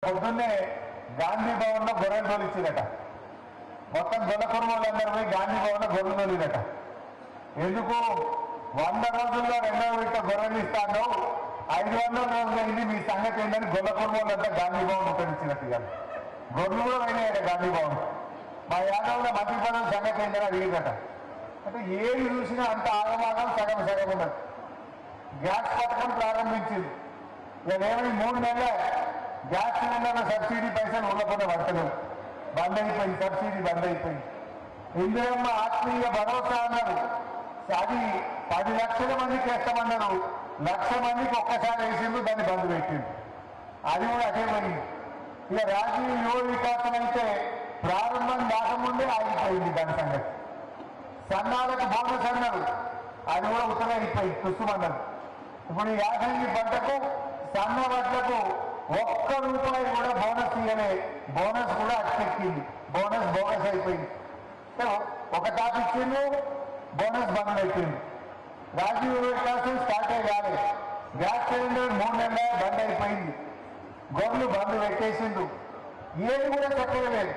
పొద్దున్నే గాంధీ భవన్ లో గొర్రెలు తోలిచ్చిరట. మొత్తం గొల్ల కుటుంబాలందరూ పోయి గాంధీ భవన్ లో గొర్రెలు తోలిరట. ఎందుకు 100 రోజుల్లో 2వ విడత గొర్రెలు ఇస్తాను, 500 రోజులు అయింది, మీ సంగతి ఏంటని గొల్ల కుటుంబాలంతా గాంధీ భవన్ ఉపయోగించినట్టు కాదు. గొర్రెలు కూడా అయినాయట గాంధీ భవన్. మా యాదవ్లో మంత్రి పదవి సంగతి ఏంటని అడిగిరట. అంటే ఏది చూసినా అంత ఆగమాగం సగం సగం ఉన్నది. గ్యాస్ పథకం ప్రారంభించింది. ఇదేమని 3 నెలలే గ్యాస్ సిలిండర్ల సబ్సిడీ పైసలు ఉండకుండా పడతలేవు, బంద్ అయిపోయింది, సబ్సిడీ బంద్ అయిపోయింది. ఇందిరమ్మ ఆత్మీయ భరోసా అన్నారు, అది 10 లక్షల మందికి వేస్తామన్నారు, 1,00,000 మందికి ఒక్కసారి వేసిండు, దాన్ని బంద్ పెట్టిండు, అది కూడా అదే పోయింది. ఇక రాజీవ్ యువ వికాసం అయితే ప్రారంభం కాకముందే ఆగిపోయింది దాని సంగతి. సన్నాలకు బోనస్ అన్నారు, అది కూడా ఉత్తరం అయిపోయింది, తుస్సుమన్నారు. ఇప్పుడు యాసంగి పంటకు సన్న వడ్లకు ₹1 కూడా బోనస్ ఇవ్వలే, బోనస్ కూడా అట్టెక్కింది, బోనస్ బోనస్ అయిపోయింది. ఒక తాపు ఇచ్చిండు, బోనస్ బంద్ అయిపోయింది. రాజీవ్ వికాసం స్టార్ట్ అయ్యాలి. గ్యాస్ సిలిండర్ 3 నెలల బంద్ అయిపోయింది, గొర్రెలు బంద్ పెట్టేసిండు, ఏది కూడా చక్కగా లేదు.